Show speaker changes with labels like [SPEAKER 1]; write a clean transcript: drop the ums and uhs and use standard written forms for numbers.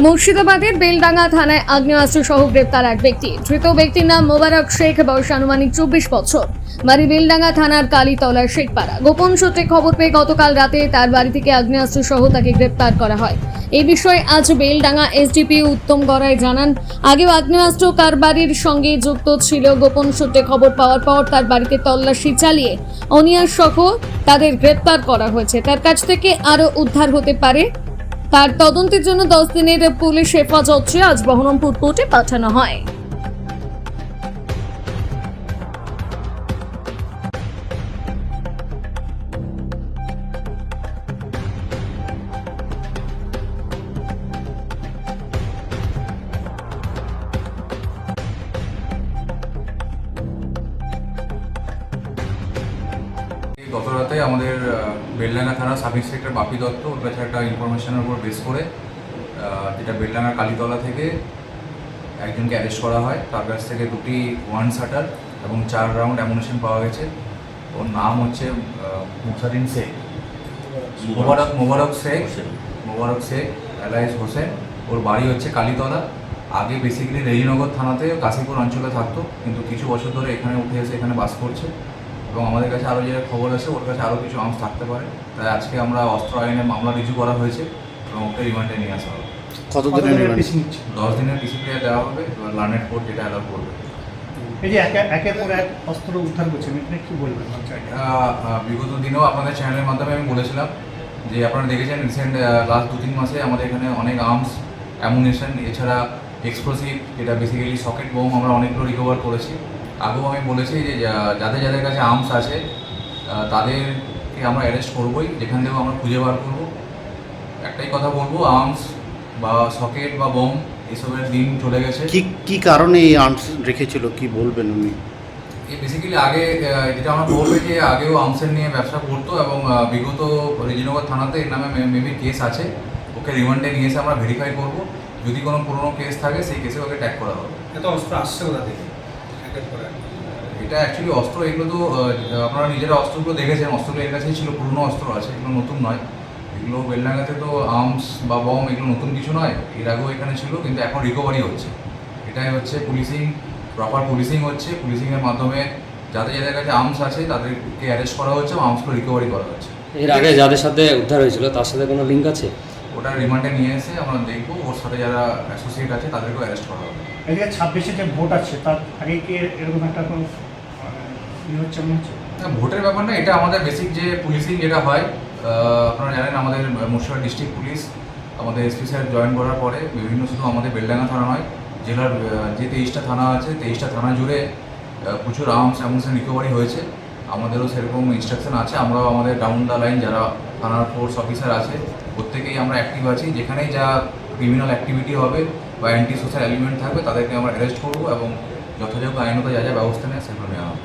[SPEAKER 1] মুর্শিদাবাদের বেলডাঙ্গা থানায় আগ্নেয়াস্ত্র সহ গ্রেপ্তার এক ব্যক্তি। ধৃত ব্যক্তির নাম মোবারক শেখ, বয়স আনুমানিক 24 বছর, বাড়ি বেলডাঙ্গা থানার কালীতলার শেখপাড়া। গোপন সূত্রে খবর পেয়ে গতকাল রাতে তার বাড়ি থেকে আগ্নেয়াস্ত্র সহ তাকে গ্রেপ্তার করা হয়। এই বিষয়ে আজ বেলডাঙ্গা এসডিপি উত্তম গড়াই জানান, আগেও আগ্নেয়াস্ত্র কারবারির সঙ্গে যুক্ত ছিল। গোপন সূত্রে খবর পাওয়ার পর তার বাড়িতে তল্লাশি চালিয়ে অনিয়ার সহ তাদের গ্রেপ্তার করা হয়েছে। তার কাছ থেকে আরও উদ্ধার হতে পারে। তার তদন্তের জন্য 10 দিনের পুলিশ হেফাজতে আজ বহরমপুর কোর্টে পাঠানো হয়।
[SPEAKER 2] গত রাতে আমাদের বেলডাঙ্গা থানা সাব ইন্সপেক্টর বাপি দত্ত ওর কাছে একটা ইনফরমেশনের উপর বেস করে যেটা বেলডাঙ্গা কালীতলা থেকে একজনকে অ্যারেস্ট করা হয়। তার কাছ থেকে দুটি ওয়ান শাটার এবং 4 রাউন্ড অ্যামুনিশন পাওয়া গেছে। ওর নাম হচ্ছে মুসারিন শেখ, মোবারক শেখ এলাইস হোসেন। ওর বাড়ি হচ্ছে কালীতলা। আগে বেসিক্যালি রেজিনগর থানাতে কাশীপুর অঞ্চলে থাকতো, কিন্তু কিছু বছর ধরে এখানে উঠে এসে এখানে বাস করছে এবং আমাদের কাছে আরও যে খবর আছে ওর কাছে আরও কিছু আর্মস থাকতে পারে। তাই আজকে আমরা অস্ত্র আইনে মামলা রিজু করা হয়েছে এবং ওকে রিমান্ডে নিয়ে আসা হবে।
[SPEAKER 3] কতদিনের রিমান্ড?
[SPEAKER 2] 10 দিনের ডিসিপ্লিনে দেওয়া হবে, এবার লার্নেড কোর্ট যেটা অ্যালাউ করবে।
[SPEAKER 3] এই যে একের পর এক অস্ত্র উদ্ধার করছেন, এটা কি বলবেন?
[SPEAKER 2] বিগত দিনেও আপনাদের চ্যানেলের মাধ্যমে আমি বলেছিলাম যে আপনারা দেখেছেন রিসেন্ট লাস্ট 2-3 মাসে আমাদের এখানে অনেক আর্মস, অ্যামুনিশন, এছাড়া এক্সপ্লোসিভ যেটা বেসিক্যালি সকেট বোম আমরা অনেকগুলো রিকভার করেছি। আগেও আমি বলেছি যে যাদের কাছে আর্মস আছে তাদেরকে আমরা অ্যারেস্ট করবোই, যেখান থেকেও আমরা খুঁজে বার করবো। একটাই কথা বলবো, আর্মস বা সকেট বা বোম এসবের দিন চলে গেছে।
[SPEAKER 3] কি কারণে এই আর্মস রেখেছিল, কি বলবেন উনি?
[SPEAKER 2] এই বেসিক্যালি আগে যেটা আমরা বলবো যে আগেও আর্মসের নিয়ে ব্যবসা করতো এবং বিগত রেজিনগর থানাতে এর নামে মেবি কেস আছে। ওকে রিমান্ডে নিয়ে এসে আমরা ভেরিফাই করবো, যদি কোনো পুরোনো কেস থাকে সেই কেসে ওকে ট্যাগ করা হবে।
[SPEAKER 4] এত অস্ত্র আসছে কোথা থেকে?
[SPEAKER 2] এটা অ্যাকচুয়ালি অস্ত্র, এগুলো তো আপনারা নিজেরা অস্ত্রগুলো দেখেছেন, অস্ত্রগুলো এর কাছেই ছিল, পুরনো অস্ত্র আছে, এগুলো নতুন নয়। এগুলো বেলডাঙ্গাতে তো আর্মস বা বম এগুলো নতুন কিছু নয়, এর আগেও এখানে ছিল, কিন্তু এখন রিকভারি হচ্ছে। এটাই হচ্ছে পুলিশিং, প্রপার পুলিশিং হচ্ছে। পুলিশিংয়ের মাধ্যমে যাদের কাছে আর্মস আছে তাদেরকে অ্যারেস্ট করা হচ্ছে এবং আর্মসগুলো রিকভারি করা হচ্ছে।
[SPEAKER 5] এর আগে যাদের সাথে উদ্ধার হয়েছিল তার সাথে কোনো লিঙ্ক আছে?
[SPEAKER 2] ওটা রিমান্ডে নিয়ে এসে আমরা দেখবো, ওর সাথে যারা অ্যাসোসিয়েট আছে তাদেরকেও অ্যারেস্ট করা হবে।
[SPEAKER 3] এই যে 26-এ যে ভোট আছে তার আগে কি এরকম একটা কোনো হচ্ছে মনে হচ্ছে?
[SPEAKER 2] না, ভোটের ব্যাপার না, এটা আমাদের বেসিক যে পুলিশিং যেটা হয়। আপনারা জানেন আমাদের মুর্শিদাবাদ ডিস্ট্রিক্ট পুলিশ আমাদের এসপি স্যার জয়েন করার পরে বিভিন্ন, শুধু আমাদের বেলডাঙ্গা থানা নয়, জেলার যে 23টা থানা আছে 23টা থানা জুড়ে প্রচুর আর্মস অ্যামুনিশন রিকভারি হয়েছে। আমাদেরও সেরকম ইনস্ট্রাকশন আছে। আমরাও আমাদের ডাউন দ্য লাইন যারা থানার ফোর্স অফিসার আছে প্রত্যেকেই আমরা অ্যাক্টিভ আছি। যেখানেই যা ক্রিমিনাল অ্যাক্টিভিটি হবে বা অ্যান্টি সোশ্যাল এলিমেন্ট থাকবে তাদেরকে আমরা অ্যারেস্ট করবো এবং যথাযথ আইনত যা ব্যবস্থা নেয় সেগুলো নেওয়া হবে।